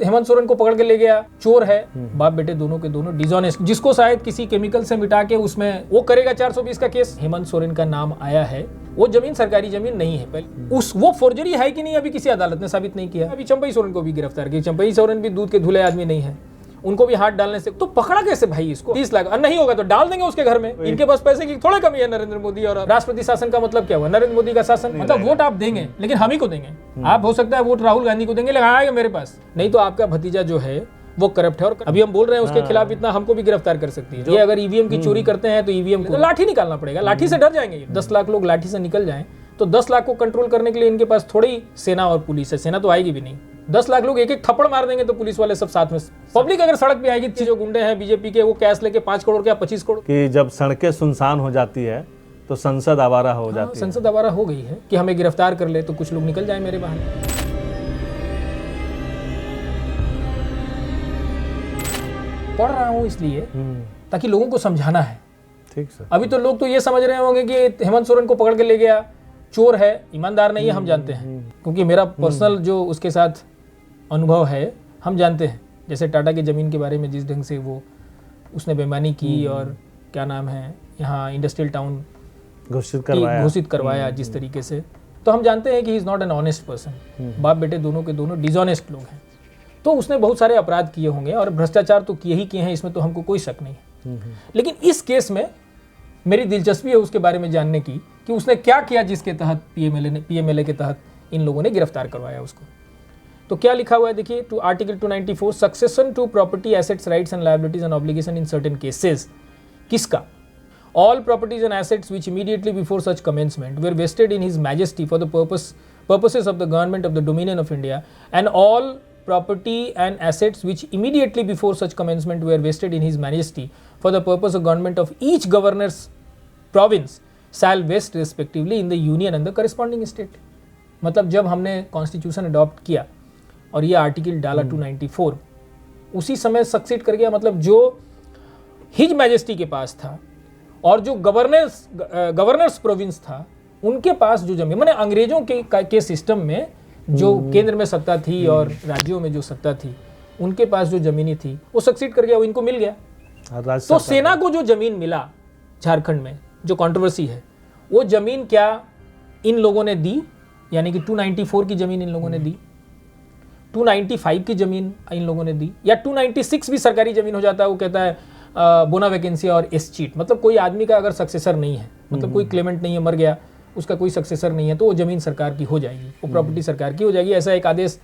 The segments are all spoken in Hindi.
हेमंत सोरेन को पकड़ के ले गया, चोर है, बाप बेटे दोनों के दोनों डिसऑनेस्ट, जिसको शायद किसी केमिकल से मिटा के उसमें वो करेगा 420 का केस। हेमंत सोरेन का नाम आया है, वो जमीन सरकारी जमीन नहीं है। पहले वो फोर्जरी है कि नहीं अभी किसी अदालत ने साबित नहीं किया। अभी चंपई सोरेन को भी गिरफ्तार किया। चंपई सोरेन भी दूध के धुले आदमी नहीं है, उनको भी हाथ डालने से तो पकड़ा कैसे भाई इसको? 30 लाख नहीं होगा तो डाल देंगे उसके घर में। इनके पास पैसे की थोड़ी कमी है। नरेंद्र मोदी और राष्ट्रपति शासन का मतलब क्या हुआ? नरेंद्र मोदी का शासन मतलब वोट आप देंगे लेकिन हम ही को देंगे। आप हो सकता है वोट राहुल गांधी को देंगे लेकिन आएगा मेरे पास नहीं। तो आपका भतीजा जो है वो करप्ट है और अभी हम बोल रहे हैं उसके खिलाफ इतना हमको भी गिरफ्तार कर सकती है। ये अगर ईवीएम की चोरी करते हैं तो ईवीएम को लाठी निकालना पड़ेगा। लाठी से डर जाएंगे। 10 लाख लोग लाठी से निकल जाएं तो 10 लाख को कंट्रोल करने के लिए इनके पास थोड़ी सेना और पुलिस है। सेना तो आएगी भी नहीं। 10 लाख लोग एक एक थप्पड़ मार देंगे तो पुलिस वाले सब साथ में। पब्लिक अगर सड़क पे आएगी, जो गुंडे हैं बीजेपी के वो कैश लेके 5 करोड़ क्या 25 करोड़ कि जब सड़कें सुनसान हो जाती है तो संसद आवारा हो जाती है। संसद आवारा हो गई है कि हमें गिरफ्तार कर ले तो कुछ लोग निकल जाए मेरे बाहर। पढ़ रहा हूँ इसलिए ताकि लोगों को समझाना है। ठीक सर। अभी तो लोग तो ये समझ रहे होंगे कि हेमंत सोरेन को पकड़ के ले गया, चोर है, ईमानदार नहीं है, हम जानते हैं क्योंकि मेरा पर्सनल जो उसके साथ अनुभव है हम जानते हैं। जैसे टाटा की ज़मीन के बारे में जिस ढंग से वो उसने बेईमानी की और क्या नाम है यहाँ इंडस्ट्रियल टाउन घोषित करवाया जिस तरीके से, तो हम जानते हैं कि he is not an honest person. बाप बेटे दोनों के दोनों डिसऑनेस्ट लोग हैं। तो उसने बहुत सारे अपराध किए होंगे और भ्रष्टाचार तो किए ही किए हैं, इसमें तो हमको कोई शक नहीं है। लेकिन इस केस में मेरी दिलचस्पी है उसके बारे में जानने की कि उसने क्या किया जिसके तहत पीएमएलए के तहत इन लोगों ने गिरफ्तार करवाया उसको। तो क्या लिखा हुआ है देखिए, to article 294 succession to property assets rights and liabilities and obligation in certain cases. किसका? All properties and assets which immediately before such commencement were vested in his majesty for the purposes of the government of the dominion of India and all property and assets which immediately before such commencement were vested in his majesty for the purpose of government of each governor's province shall vest respectively in the union and the corresponding state। मतलब जब हमने कॉन्स्टिट्यूशन अडॉप्ट किया और ये आर्टिकल डाला 294 उसी समय सक्सीड कर गया। मतलब जो हिज मैजेस्टी के पास था और जो गवर्नर्स प्रोविंस था उनके पास जो जमीन, मैंने अंग्रेजों के सिस्टम में जो केंद्र में सत्ता थी और राज्यों में जो सत्ता थी उनके पास जो जमीनी थी वो सक्सीड कर गया, वो इनको मिल गया। तो सेना को जो जमीन मिला झारखंड में, जो कंट्रोवर्सी है, वो जमीन क्या इन लोगों ने दी? यानी कि 294 की जमीन इन लोगों ने दी, 295 की जमीन इन लोगों ने दी, या 296 भी सरकारी जमीन हो जाता है। वो कहता है बोना वैकेंसी और एस चीट, मतलब कोई आदमी का अगर सक्सेसर नहीं है, मतलब कोई क्लेमेंट नहीं है, मर गया, उसका कोई सक्सेसर नहीं है, तो वो जमीन सरकार की हो जाएगी, वो प्रॉपर्टी सरकार की हो जाएगी। ऐसा एक आदेश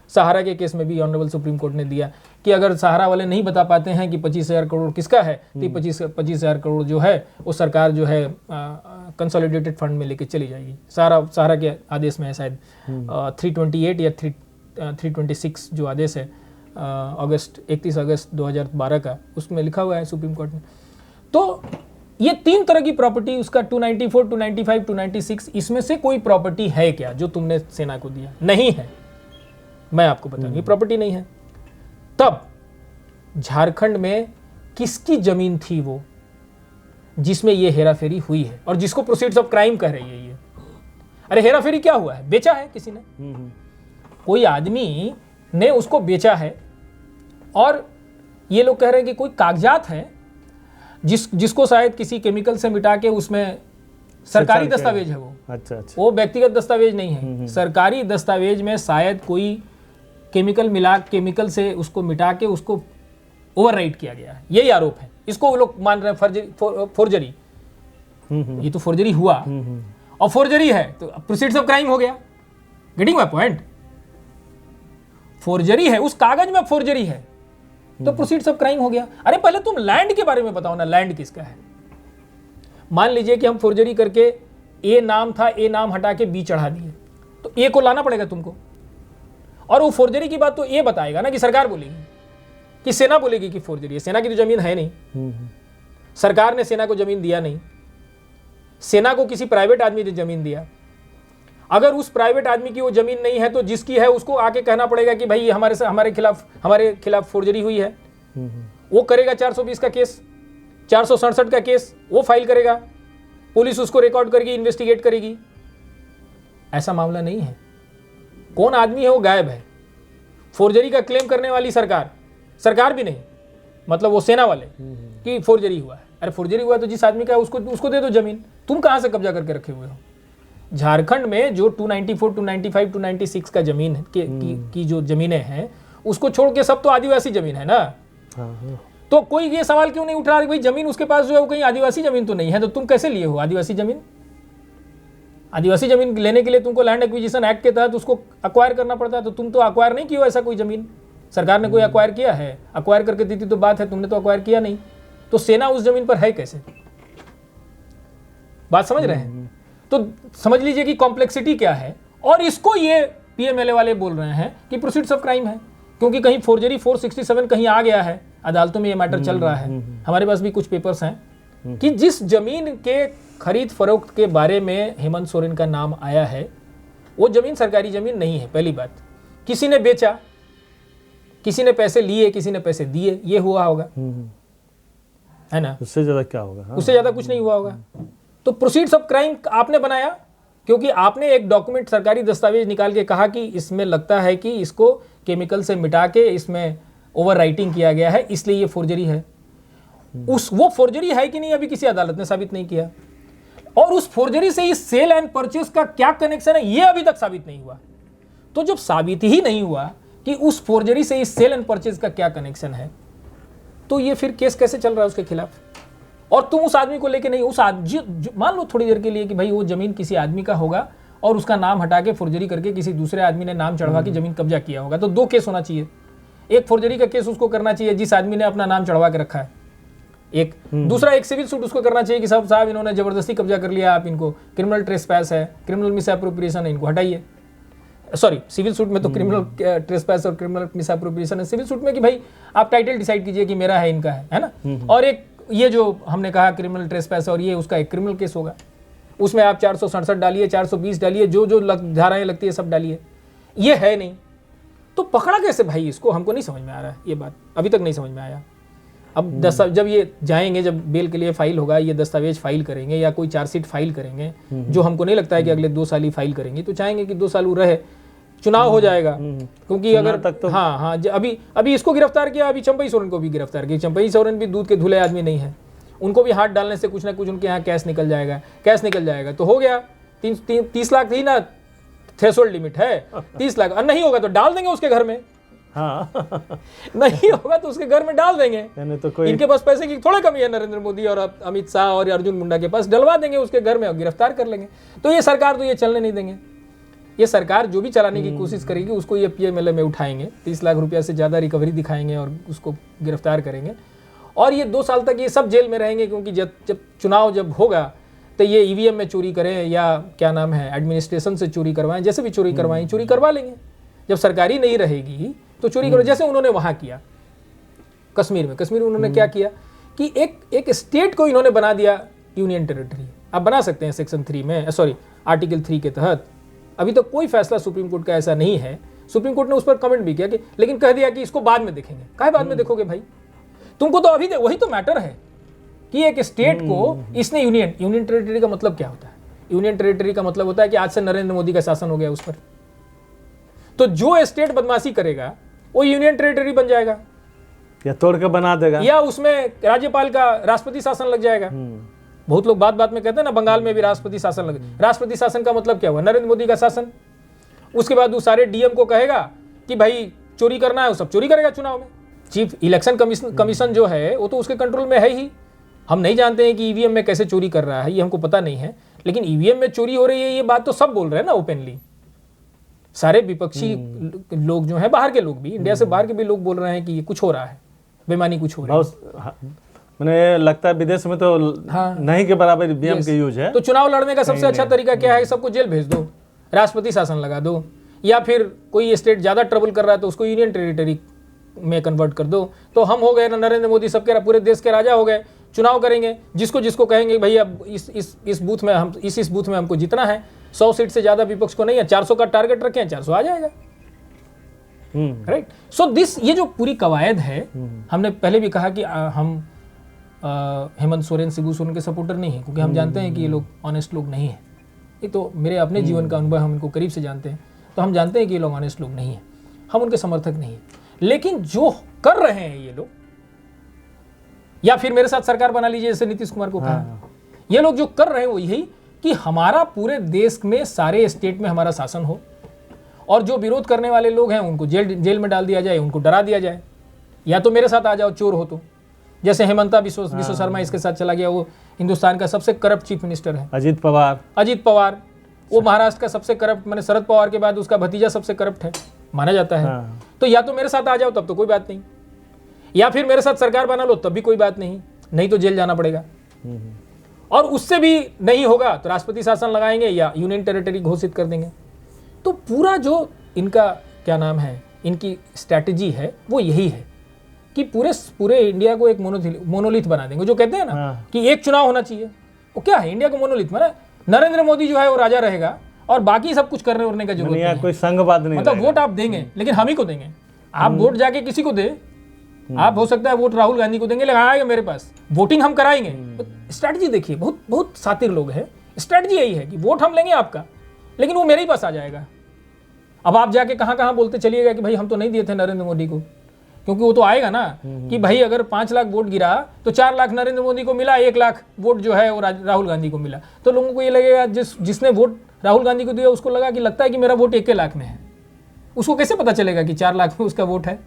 सहारा के केस में भी ऑनरेबल सुप्रीम कोर्ट ने दिया कि अगर सहारा वाले नहीं बता पाते हैं कि 25,000 करोड़ किसका है तो 25,000 करोड़ जो है वो सरकार जो है कंसोलिडेटेड फंड में लेके चली जाएगी। सहारा के आदेश में है शायद 328 या 326 जो आदेश है 31 अगस्त 2012 का, उसमें लिखा हुआ है सुप्रीम कोर्ट ने। तो ये 3 तरह की प्रॉपर्टी, उसका 294, 295, 296, इसमें से कोई प्रॉपर्टी है क्या जो तुमने सेना को दिया? नहीं है। मैं आपको बताऊं ये प्रॉपर्टी नहीं है। तब झारखंड में किसकी जमीन थी वो जिसमें ये हेराफेरी हुई है और जिसको प्रोसीड्स ऑफ क्राइम कह रही है ये? अरे हेराफेरी क्या हुआ है? बेचा है किसी ने, कोई आदमी ने उसको बेचा है और ये लोग कह रहे हैं कि कोई कागजात है जिसको शायद किसी केमिकल से मिटा के उसमें सरकारी दस्तावेज है वो। अच्छा। वो व्यक्तिगत दस्तावेज नहीं है, सरकारी दस्तावेज में शायद कोई केमिकल से उसको मिटा के उसको ओवरराइट किया गया है। यही आरोप है। इसको वो लोग मान रहे हैं फोर्जरी। ये तो फोर्जरी हुआ और फोर्जरी है तो प्रोसीड्स ऑफ क्राइम हो गया। Getting my point? फोर्जरी है, उस कागज में फोर्जरी है तो प्रोसीड्स ऑफ क्राइम हो गया। अरे पहले तुम लैंड के बारे में बताओ ना, लैंड किसका है? मान लीजिए कि हम फोर्जरी करके ए नाम था, ए नाम हटा के बी चढ़ा दिए, तो ए को लाना पड़ेगा तुमको। और वो फोर्जरी की बात तो ए बताएगा ना, कि सरकार बोलेगी, कि सेना बोलेगी कि फोर्जरी है। सेना की तो जमीन है नहीं, सरकार ने सेना को जमीन दिया नहीं, सेना को किसी प्राइवेट आदमी ने जमीन दिया। अगर उस प्राइवेट आदमी की वो जमीन नहीं है तो जिसकी है उसको आके कहना पड़ेगा कि भाई हमारे खिलाफ फोर्जरी हुई है। वो करेगा 420 का केस, 467 का केस वो फाइल करेगा, पुलिस उसको रिकॉर्ड करेगी, इन्वेस्टिगेट करेगी। ऐसा मामला नहीं है। कौन आदमी है वो गायब है। फोर्जरी का क्लेम करने वाली सरकार भी नहीं, मतलब वो सेना वाले कि फोर्जरी हुआ है। अरे फोर्जरी हुआ तो जिस आदमी का है उसको दे दो जमीन, तुम कहाँ से कब्जा करके रखे हुए हो? झारखंड में जो 294, 295, 296 का जमीन की जो जमीनें हैं उसको छोड़ के सब तो आदिवासी जमीन है ना। तो कोई ये सवाल क्यों नहीं उठ रहा कि भाई जमीन उसके पास जो है वो कहीं आदिवासी जमीन तो नहीं है, तो तुम कैसे लिए हो आदिवासी जमीन? आदिवासी जमीन लेने के लिए तुमको लैंड एक्विजिशन एक्ट के तहत उसको अक्वायर करना पड़ता है, तो तुम तो अक्वायर नहीं किया ऐसा कोई जमीन। सरकार ने कोई अक्वायर किया है? अक्वायर करके दी थी तो बात है, तुमने तो अक्वायर किया नहीं, तो सेना उस जमीन पर है कैसे? बात समझ रहे हैं? तो समझ लीजिए कि कॉम्प्लेक्सिटी क्या है। और इसको ये पीएमएलए वाले बोल रहे हैं कि प्रोसीड्स ऑफ क्राइम है, क्योंकि कहीं फोर्जरी 467 कहीं आ गया है, अदालतों में ये मैटर चल रहा है। हमारे पास भी कुछ पेपर्स हैं कि जिस जमीन के खरीद फरोख्त के बारे में हेमंत सोरेन का नाम आया है वो जमीन सरकारी जमीन नहीं है। पहली बात, किसी ने बेचा, किसी ने पैसे लिए, किसी ने पैसे दिए, ये हुआ होगा, है ना? उससे ज्यादा क्या होगा? हाँ। उससे ज्यादा कुछ नहीं हुआ होगा। तो प्रोसीड्स ऑफ क्राइम आपने बनाया क्योंकि आपने एक डॉक्यूमेंट, सरकारी दस्तावेज निकाल के कहा कि इसमें लगता है कि इसको केमिकल से मिटा के इसमें ओवर राइटिंग किया गया है, इसलिए ये फोर्जरी है। वो फोर्जरी है कि नहीं अभी किसी अदालत ने साबित नहीं किया, और उस फोर्जरी से इस सेल एंड परचेज का क्या कनेक्शन है ये अभी तक साबित नहीं हुआ। तो जब साबित ही नहीं हुआ कि उस फोर्जरी से इस सेल एंड परचेज का क्या कनेक्शन है, तो ये फिर केस कैसे चल रहा है उसके खिलाफ? और तुम उस आदमी को लेके नहीं, उस मान लो थोड़ी देर के लिए कि भाई वो जमीन किसी आदमी का होगा और उसका नाम हटा के फोर्जरी करके किसी दूसरे आदमी ने नाम चढ़वा के जमीन कब्जा किया होगा, तो 2 केस होना चाहिए। एक फोर्जरी का केस उसको करना चाहिए जिस आदमी ने अपना नाम चढ़वा के रखा है, एक दूसरा एक सिविल सूट उसको करना चाहिए कि साहब इन्होंने जबरदस्ती कब्जा कर लिया, आप इनको क्रिमिनल ट्रेसपैस है, क्रिमिनल मिसअप्रोप्रिएशन है, इनको हटाइए। सॉरी, सिविल सूट में तो क्रिमिनल ट्रेसपैस और क्रिमिनल मिसअप्रोप्रिएशन है, सिविल सूट में कि भाई आप टाइटल डिसाइड कीजिए कि मेरा है, इनका है ना। और एक ये जो हमने कहा क्रिमिनल ट्रेसपैस, और ये उसका एक क्रिमिनल केस होगा, उसमें आप 467 डालिए, 420 डालिए, जो धाराएं लगती है सब डालिए। ये है नहीं तो पकड़ा कैसे भाई इसको? हमको नहीं समझ में आ रहा है, ये बात अभी तक नहीं समझ में आया। अब जब ये जाएंगे, जब बेल के लिए फाइल होगा, ये दस्तावेज फाइल करेंगे या कोई चार्जशीट फाइल करेंगे, जो हमको नहीं लगता है कि अगले 2 साल ही फाइल करेंगे, तो चाहेंगे कि 2 साल वो रहे, चुनाव हो जाएगा। क्योंकि अगर तक तो हाँ अभी इसको गिरफ्तार किया, अभी चंपई सोरेन को भी गिरफ्तार किया। चंपई सोरेन भी दूध के धुले आदमी नहीं है, उनको भी हाथ डालने से कुछ ना कुछ उनके यहाँ कैश निकल जाएगा, तो हो गया 30 लाख ही ना थ्रेशोल्ड लिमिट है, 30 लाख। और नहीं होगा तो डाल देंगे उसके घर में। हाँ नहीं होगा तो उसके घर में डाल देंगे। तो कोई इनके पास पैसे की थोड़ा कमी है, नरेंद्र मोदी और अमित शाह और अर्जुन मुंडा के पास, डलवा देंगे उसके घर में और गिरफ्तार कर लेंगे। तो ये सरकार तो ये चलने नहीं देंगे। ये सरकार जो भी चलाने की कोशिश करेगी उसको ये पीएमएलए में उठाएंगे, 30 लाख रुपया से ज़्यादा रिकवरी दिखाएंगे और उसको गिरफ्तार करेंगे। और ये 2 साल तक ये सब जेल में रहेंगे, क्योंकि जब चुनाव होगा तो ये ईवीएम में चोरी करें या क्या नाम है एडमिनिस्ट्रेशन से चोरी करवाएं, जैसे भी चोरी करवाएं, चोरी करवा लेंगे। जब सरकारी नहीं रहेगी तो चोरी करो, जैसे उन्होंने वहाँ किया कश्मीर में उन्होंने क्या किया कि एक स्टेट को इन्होंने बना दिया यूनियन टेरिटरी। आप बना सकते हैं सेक्शन 3 में, सॉरी आर्टिकल 3 के तहत। अभी तक कोई फैसला सुप्रीम कोर्ट का ऐसा नहीं है। सुप्रीम कोर्ट ने उस पर कमेंट भी किया कि, लेकिन कह दिया कि इसको बाद में देखेंगे। काहे बाद में देखोगे भाई? तुमको तो अभी वही तो मैटर है कि एक स्टेट को इसने यूनियन टेरिटरी का मतलब क्या होता है? यूनियन टेरिटरी का मतलब होता है कि आज से नरेंद्र मोदी का शासन हो गया उस पर, तो जो स्टेट बदमाशी करेगा वो यूनियन टेरिटरी बन जाएगा, या तोड़ के बना देगा, या उसमें राज्यपाल का राष्ट्रपति शासन लग जाएगा। बहुत लोग बात में कहते हैं ना, बंगाल में भी राष्ट्रपति शासन लगे। राष्ट्रपति शासन का मतलब क्या हुआ? नरेंद्र मोदी का शासन। उसके बाद वो सारे डीएम को कहेगा कि भाई चोरी करना है, वो सब चोरी करेगा चुनाव में। चीफ इलेक्शन कमीशन जो है वो तो उसके कंट्रोल में है ही। हम नहीं जानते हैं कि ईवीएम में कैसे चोरी कर रहा है, ये हमको पता नहीं है, लेकिन ईवीएम में चोरी हो रही है ये बात तो सब बोल रहे हैं ना ओपनली। सारे विपक्षी लोग जो हैं, बाहर के लोग भी, इंडिया से बाहर के भी लोग बोल रहे हैं कि ये कुछ हो रहा है, बेईमानी कुछ हो रही है। मैंने लगता है विदेश में तो नहीं के बराबर ईवीएम के यूज है। तो चुनाव लड़ने का सबसे अच्छा तरीका क्या है? सबको जेल भेज दो, राष्ट्रपति शासन लगा दो, या फिर कोई स्टेट ज्यादा ट्रबल कर रहा है तो उसको यूनियन टेरिटरी में कन्वर्ट कर दो। तो हम हो गए ना, नरेंद्र मोदी सबके पूरे देश के राजा हो गए। चुनाव करेंगे, जिसको कहेंगे भाई अब इस बूथ में हम इस बूथ में हमको जीतना है, 100 सीट से ज्यादा विपक्ष को नहीं है, 400 का टारगेट रखें, 400 आ जाएगा। राइट। सो दिस ये जो पूरी कवायद है, हमने पहले भी कहा कि हम हेमंत सोरेन, शिबू सोरेन के सपोर्टर नहीं है, क्योंकि हम जानते हैं कि ये लोग ऑनेस्ट लोग नहीं है। ये तो मेरे अपने जीवन का अनुभव, हम इनको करीब से जानते हैं, तो हम जानते हैं कि ये लोग ऑनेस्ट लोग नहीं है। हम उनके समर्थक नहीं हैं। लेकिन जो कर रहे हैं ये लोग, या फिर मेरे साथ सरकार बना लीजिए जैसे नीतीश कुमार को कहा, ये लोग जो कर रहे हैं वो यही कि हमारा पूरे देश में सारे स्टेट में हमारा शासन हो, और जो विरोध करने वाले लोग हैं उनको जेल में डाल दिया जाए, उनको डरा दिया जाए, या तो मेरे साथ आ जाओ चोर हो तो। जैसे हेमंता विश्व शर्मा इसके साथ चला गया, वो हिंदुस्तान का सबसे करप्ट चीफ मिनिस्टर है। अजीत पवार वो महाराष्ट्र का सबसे करप्ट, मैंने शरद पवार के बाद उसका भतीजा सबसे करप्ट है माना जाता है। तो या तो मेरे साथ आ जाओ तब तो कोई बात नहीं, या फिर मेरे साथ सरकार बना लो तब भी कोई बात नहीं, नहीं तो जेल जाना पड़ेगा। और उससे भी नहीं होगा तो राष्ट्रपति शासन लगाएंगे या यूनियन टेरिटरी घोषित कर देंगे। तो पूरा जो इनका क्या नाम है, इनकी स्ट्रैटेजी है वो यही है कि पूरे इंडिया को एक मोनोलिथ बना देंगे। जो कहते हैं ना कि एक चुनाव होना चाहिए, वो क्या है इंडिया को मोनोलिथ माना, नरेंद्र मोदी जो है वो राजा रहेगा और बाकी सब कुछ करने उरने का जरूरत नहीं है। कोई संघवाद नहीं, मतलब वोट आप देंगे लेकिन हम ही को देंगे। आप वोट जाके किसी को दे, आप हो सकता है वोट राहुल गांधी को देंगे, लेकिन आएगा मेरे पास, वोटिंग हम कराएंगे। स्ट्रैटेजी देखिए, बहुत बहुत सातिर लोग हैं। स्ट्रैटेजी यही है कि वोट हम लेंगे आपका, लेकिन वो मेरे ही पास आ जाएगा। अब आप जाके कहाँ बोलते चलिएगा कि भाई हम तो नहीं दिए थे नरेंद्र मोदी को, क्योंकि वो तो आएगा ना कि भाई अगर 5 लाख वोट गिरा तो 4 लाख नरेंद्र मोदी को मिला, 1 लाख वोट जो है वो राहुल गांधी को मिला। तो लोगों को ये लगेगा, जिसने वोट राहुल गांधी को दिया उसको लगता है कि मेरा वोट 1 लाख में है। उसको कैसे पता चलेगा कि 4 लाख में उसका वोट है,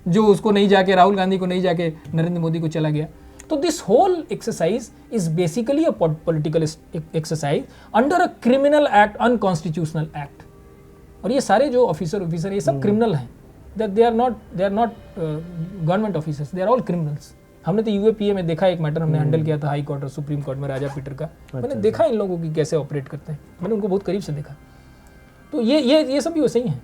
जो उसको नहीं जाके, राहुल गांधी को नहीं जाके नरेंद्र मोदी को चला गया। तो this whole exercise is basically a political exercise under a criminal act, unconstitutional act. और ये सारे जो ऑफिसर ये सब क्रिमिनल हैं। they are not government officers, they are all criminals. हमने तो यूएपीए में देखा, एक मैटर हमने हैंडल किया था हाई कोर्ट और सुप्रीम कोर्ट में, राजा पीटर का। मैंने देखा इन लोगों की कैसे ऑपरेट करते हैं, मैंने उनको बहुत करीब से देखा। तो ये सब भी वैसे ही है।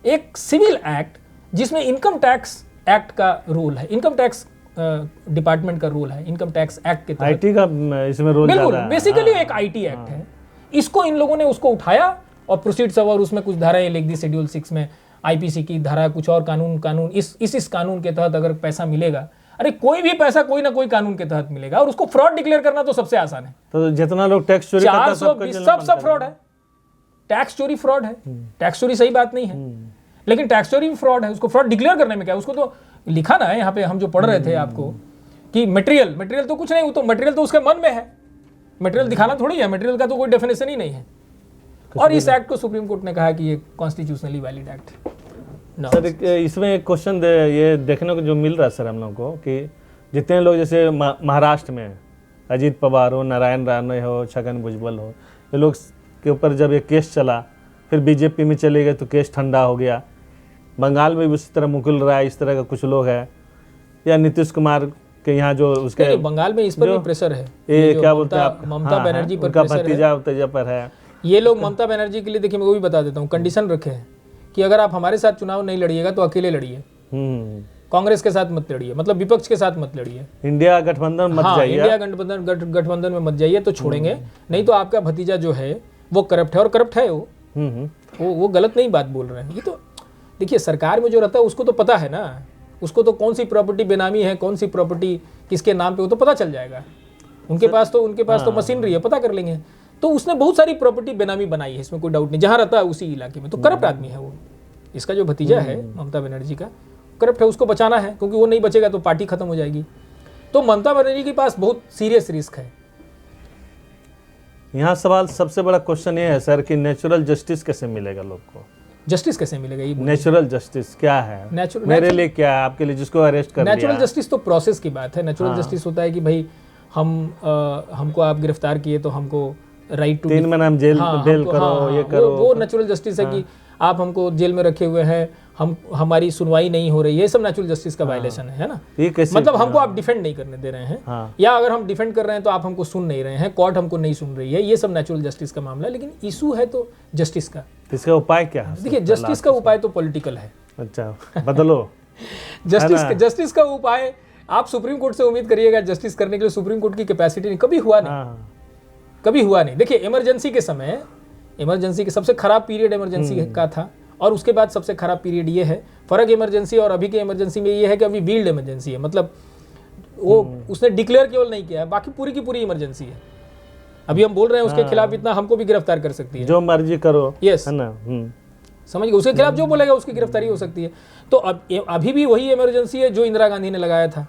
एक सिविल एक्ट जिसमें इनकम टैक्स एक्ट का रोल है, इनकम टैक्स डिपार्टमेंट का रोल है, इनकम टैक्स एक्ट के तहत आईटी का इसमें रोल बिल्कुल बेसिकली एक आईटी एक्ट है। इसको इन लोगों ने उसको उठाया और प्रोसीड्स और उसमें कुछ धाराएं लिख दी शेड्यूल 6 में, आईपीसी की धारा, कुछ और कानून इस कानून के तहत अगर पैसा मिलेगा, अरे कोई भी पैसा कोई ना कोई कानून के तहत मिलेगा, और उसको फ्रॉड डिक्लेयर करना तो सबसे आसान है। तो जितना लोग टैक्स चोरी करता है सब फ्रॉड है। टैक्स चोरी फ्रॉड है, टैक्स चोरी सही बात नहीं है, लेकिन टैक्स चोरी भी फ्रॉड है। उसको फ्रॉड डिक्लेयर करने में क्या, उसको तो लिखा ना है यहाँ पे, हम जो पढ़ रहे थे आपको कि मटेरियल तो कुछ नहीं, वो तो मटेरियल तो उसके मन में है, मटेरियल दिखाना थोड़ी है, मटेरियल का तो कोई डेफिनेशन ही नहीं है। और इस एक्ट को सुप्रीम कोर्ट ने कहा कि ये कॉन्स्टिट्यूशनली वैलिड एक्ट है। सर इसमें एक क्वेश्चन ये देखने को जो मिल रहा है सर हम लोग को, कि जितने लोग जैसे महाराष्ट्र में अजीत पवार हो, नारायण राणे हो, छगन भुजबल हो, ये लोग के ऊपर जब ये केस चला, फिर बीजेपी में चले गए तो केस ठंडा हो गया। बंगाल में भी उसी तरह मुकुल राय, इस तरह का कुछ लोग हैं, या नीतीश कुमार के यहाँ जो उसके बंगाल में इस पर भी प्रेशर है, ये क्या बोलते हैं आप, ममता बनर्जी पर भतीजा पर है। ये लोग ममता बनर्जी के लिए, देखिए मैं वो भी बता देता हूँ, कंडीशन रखे हैं कि अगर आप हमारे साथ चुनाव नहीं लड़िएगा तो अकेले लड़िए, कांग्रेस के साथ मत लड़िए, मतलब विपक्ष के साथ मत लड़िए, इंडिया गठबंधन मत जाइए, इंडिया गठबंधन में मत जाइए, तो छोड़ेंगे, नहीं तो आपका भतीजा जो है वो करप्ट है, और करप्ट है वो गलत नहीं बात बोल रहे हैं। ये तो देखिए सरकार में जो रहता है उसको तो पता है ना, उसको तो कौन सी प्रॉपर्टी बेनामी है, कौन सी प्रॉपर्टी किसके नाम पे, वो तो पता चल जाएगा। उनके पास तो मशीनरी है, पता कर लेंगे। तो उसने बहुत सारी प्रॉपर्टी बेनामी बनाई है, इसमें कोई डाउट नहीं, जहां रहता है उसी इलाके में। तो करप्ट आदमी है वो, इसका जो भतीजा है ममता बनर्जी का, करप्ट है, उसको बचाना है, क्योंकि वो नहीं बचेगा तो पार्टी खत्म हो जाएगी। तो ममता बनर्जी के पास बहुत सीरियस रिस्क है। यहाँ सवाल सबसे बड़ा क्वेश्चन ये है सर कि नेचुरल जस्टिस कैसे मिलेगा लोग को? जस्टिस कैसे मिलेगा ये? नेचुरल जस्टिस क्या है? मेरे लिए क्या है, आपके लिए जिसको अरेस्ट कर लिया? नेचुरल जस्टिस तो प्रोसेस की बात है। नेचुरल जस्टिस होता है कि भाई हमको आप गिरफ्तार किए तो हमको राइट टू 3 महीना जेल बेल करो, ये करो। वो नेचुरल जस्टिस है कि आप हमको जेल में रखे हुए हैं, हमारी सुनवाई नहीं हो रही है, ये सब नेचुरल जस्टिस का वायलेशन है ना। मतलब हमको आप डिफेंड नहीं करने दे रहे हैं, या अगर हम डिफेंड कर रहे हैं तो आप हमको सुन नहीं रहे हैं, कोर्ट हमको नहीं सुन रही है, ये सब नेचुरल जस्टिस का मामला है। लेकिन इशू है तो जस्टिस का, इसका उपाय क्या है? देखिए जस्टिस का उपाय तो पॉलिटिकल है। अच्छा बदलो जस्टिस का उपाय आप सुप्रीम कोर्ट से उम्मीद करिएगा जस्टिस करने के लिए, सुप्रीम कोर्ट की कैपेसिटी नहीं, कभी हुआ नहीं। देखिए इमरजेंसी के समय, इमरजेंसी के सबसे खराब पीरियड इमरजेंसी का था, और उसके बाद सबसे खराब पीरियड ये है। फर्क इमरजेंसी और अभी के इमरजेंसी में ये है कि अभी व्हील्ड इमरजेंसी है, मतलब वो उसने डिक्लेयर केवल नहीं किया है, बाकी पूरी की पूरी इमरजेंसी है। अभी हम बोल रहे हैं उसके खिलाफ इतना, हमको भी गिरफ्तार कर सकती है, जो मर्जी करो, यस है ना। समझ गए, उसके खिलाफ जो बोलेगा उसकी गिरफ्तारी हो सकती है। तो अब अभी भी वही इमरजेंसी है जो इंदिरा गांधी ने लगाया था।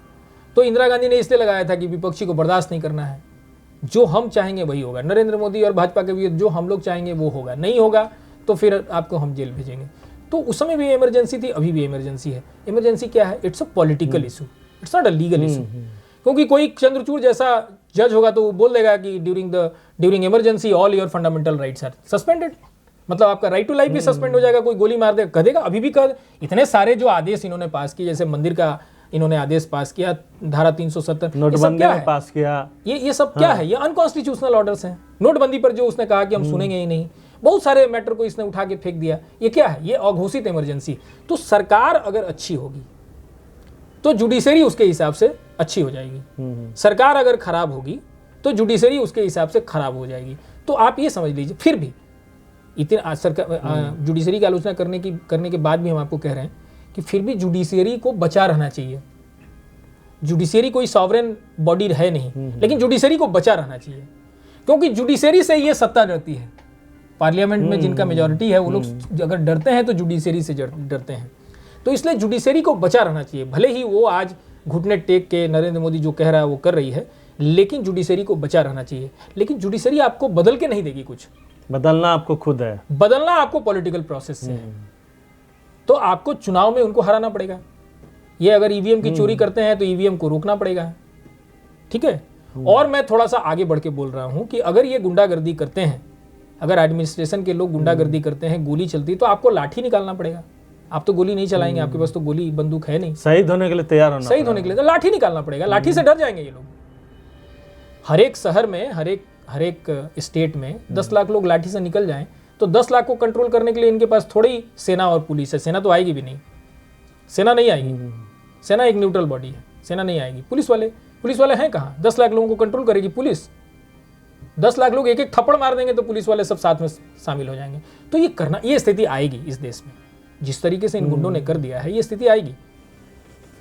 तो इंदिरा गांधी ने इसलिए लगाया था कि विपक्षी को बर्दाश्त नहीं करना है, जो हम चाहेंगे वही होगा, नरेंद्र मोदी और भाजपा के विरुद्ध जो हम लोग चाहेंगे वो होगा, नहीं होगा तो फिर आपको हम जेल भेजेंगे। तो उस समय भी इमरजेंसी थी, अभी भी इमरजेंसी है। इमरजेंसी क्या है? It's a political issue, it's not a legal issue. क्योंकि कोई चंद्रचूड़ जैसा जज होगा तो वो बोल देगा कि during emergency all your fundamental rights are suspended, मतलब आपका राइट टू लाइफ भी सस्पेंड हो जाएगा। कोई गोली मार देगा, कह देगा, अभी भी कह। इतने सारे जो आदेश इन्होंने पास किए, जैसे मंदिर का इन्होंने आदेश पास किया, धारा 370 नोटबंदी में पास किया, ये सब क्या है? ये अनकॉन्स्टिट्यूशनल ऑर्डर्स हैं। नोटबंदी पर जो उसने कहा कि हम सुनेंगे ही नहीं, बहुत सारे मैटर को इसने उठा के फेंक दिया। ये क्या है? ये अघोषित इमरजेंसी। तो सरकार अगर अच्छी होगी तो जुडिशरी उसके हिसाब से अच्छी हो जाएगी, सरकार अगर खराब होगी तो जुडिशरी उसके हिसाब से खराब हो जाएगी। तो आप ये समझ लीजिए, फिर भी इतने सरकार जुडिशरी की आलोचना करने के बाद भी हम आपको कह रहे हैं कि फिर भी जुडिशरी को बचा रहना चाहिए। जुडिशरी कोई सॉवरेन बॉडी है नहीं, लेकिन जुडिशरी को बचा रहना चाहिए, क्योंकि जुडिशरी से ये सत्ता डरती है। पार्लियामेंट में जिनका मेजॉरिटी है वो लोग अगर डरते हैं तो जुडिशरी से डरते हैं। तो इसलिए जुडिशरी को बचा रहना चाहिए। भले ही वो आज घुटने टेक के नरेंद्र मोदी जो कह रहा है वो कर रही है, लेकिन जुडिशरी को बचा रहना चाहिए। लेकिन जुडिशरी आपको बदल के नहीं देगी, कुछ बदलना आपको खुद है, बदलना आपको पॉलिटिकल प्रोसेस से है। तो आपको चुनाव में उनको हराना पड़ेगा। ये अगर ईवीएम की चोरी करते हैं तो ईवीएम को रोकना पड़ेगा, ठीक है। और मैं थोड़ा सा आगे बढ़ के बोल रहा हूं कि अगर ये गुंडागर्दी करते हैं, अगर एडमिनिस्ट्रेशन के लोग गुंडागर्दी करते हैं, गोली चलती है, तो आपको लाठी निकालना पड़ेगा। आप तो गोली नहीं चलाएंगे, आपके पास तो गोली बंदूक है नहीं। शहीद होने के लिए तैयार होना, शहीद होने के लिए तो लाठी निकालना पड़ेगा। लाठी से डर जाएंगे ये लोग। हर एक शहर में, हर एक स्टेट में 10 लाख लोग लाठी से निकल जाएं तो 10 लाख को कंट्रोल करने के लिए इनके पास थोड़ी सेना और पुलिस है। सेना तो आएगी भी नहीं, सेना नहीं आएगी। सेना एक न्यूट्रल बॉडी है, सेना नहीं आएगी। पुलिस वाले हैं कहाँ? 10 लाख लोगों को कंट्रोल करेगी पुलिस। 10 लाख लोग एक एक थप्पड़ मार देंगे तो पुलिस वाले सब साथ में शामिल हो जाएंगे। तो ये स्थिति आएगी इस देश में। जिस तरीके से इन गुंडों ने कर दिया है, ये स्थिति आएगी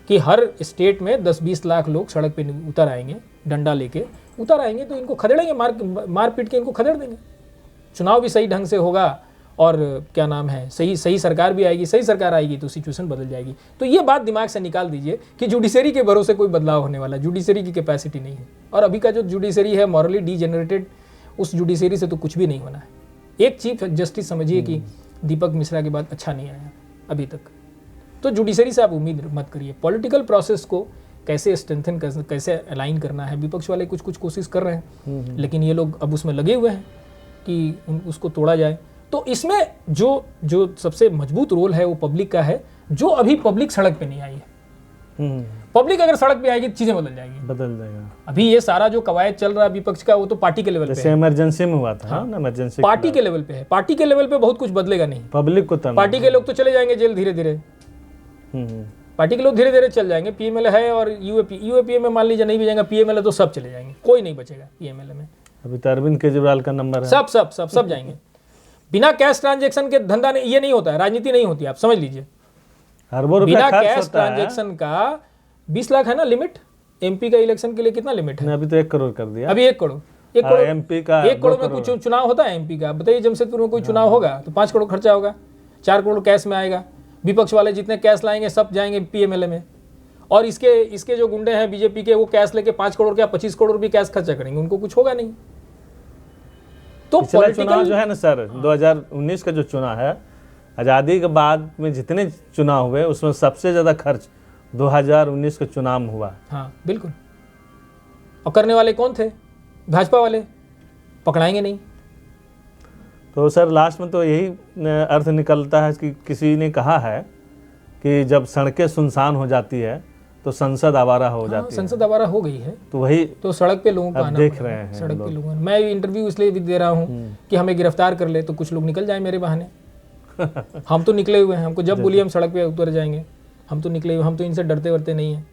कि हर स्टेट में 10-20 लाख लोग सड़क पे उतर आएंगे, डंडा लेके उतर आएंगे, तो इनको खदेड़ेंगे, मार पीट के इनको खदेड़ देंगे। चुनाव भी सही ढंग से होगा और क्या नाम है, सही सरकार भी आएगी। सही सरकार आएगी तो सिचुएशन बदल जाएगी। तो ये बात दिमाग से निकाल दीजिए कि जुडिशरी के भरोसे कोई बदलाव होने वाला, जुडिशरी की कैपेसिटी नहीं है। और अभी का जो जुडिशरी है मॉरली डीजेनरेटेड, उस जुडिशरी से तो कुछ भी नहीं होना है। एक चीफ जस्टिस समझिए कि दीपक मिश्रा के बाद अच्छा नहीं आया अभी तक। तो जुडिशरी से आप उम्मीद मत करिए। पॉलिटिकल प्रोसेस को कैसे स्ट्रेंथन कैसे अलाइन करना है, विपक्ष वाले कुछ कोशिश कर रहे हैं, लेकिन ये लोग अब उसमें लगे हुए हैं कि उसको तोड़ा जाए। तो इसमें जो सबसे मजबूत रोल है वो पब्लिक का है, जो अभी पब्लिक सड़क पे नहीं आई है। पब्लिक अगर सड़क पे आएगी चीजें बदल जाएगा। अभी ये सारा जो कवायद चल रहा है विपक्ष का, वो तो पार्टी के लेवल पे है। इमरजेंसी में हुआ था। हाँ, इमरजेंसी पार्टी के लेवल पे है। पार्टी के लेवल पे बहुत कुछ बदलेगा नहीं। पब्लिक को पार्टी के लोग तो चले जाएंगे जेल धीरे धीरे। पार्टी के लोग धीरे धीरे चल जाएंगे। पीएमएल है और यूएपीए में मान लीजिए नहीं भी जाएगा, पीएमएल तो सब चले जाएंगे, कोई नहीं बचेगा पीएमएल में। अभी तो अरविंद केजरीवाल का नंबर है। सब जाएंगे। बिना कैश ट्रांजेक्शन के धंधा नहीं, ये नहीं होता है, राजनीति नहीं होती, आप समझ लीजिए। बिना कैश ट्रांजेक्शन का 20 लाख है ना लिमिट। एमपी का इलेक्शन के लिए कितना लिमिट है? अभी तो 1 करोड़ कर दिया। अभी 1 करोड़ एमपी का 1 करोड़ में कुछ चुनाव होता है एमपी का? बताइए, जमशेदपुर में कोई चुनाव होगा तो 5 करोड़ खर्चा होगा, 4 करोड़ कैश में आएगा। विपक्ष वाले जितने कैश लाएंगे सब जाएंगे पीएमएलए में। और इसके जो गुंडे हैं बीजेपी के, वो कैश लेके 5 करोड़ क्या 25 करोड़ भी कैश खर्चा करेंगे, उनको कुछ होगा नहीं। तो चुनाव जो है ना सर, 2019 का जो चुनाव है, आज़ादी के बाद में जितने चुनाव हुए उसमें सबसे ज़्यादा खर्च 2019 का चुनाव हुआ। हाँ बिल्कुल। और करने वाले कौन थे? भाजपा वाले। पकड़ाएंगे नहीं। तो सर लास्ट में तो यही अर्थ निकलता है कि किसी ने कहा है कि जब सड़कें सुनसान हो जाती है तो संसद आवारा हो जाती है। संसद आवारा हो गई है तो वही तो सड़क पे लोगों को आना देख रहे हैं। सड़क पे लोगों, मैं इंटरव्यू इसलिए भी दे रहा हूँ कि हमें गिरफ्तार कर ले तो कुछ लोग निकल जाए मेरे बहाने। हम तो निकले हुए हैं, हमको जब बोलिए हम सड़क पे उतर जाएंगे। हम तो निकले हुए, हम तो इनसे डरते वरते नहीं हैं।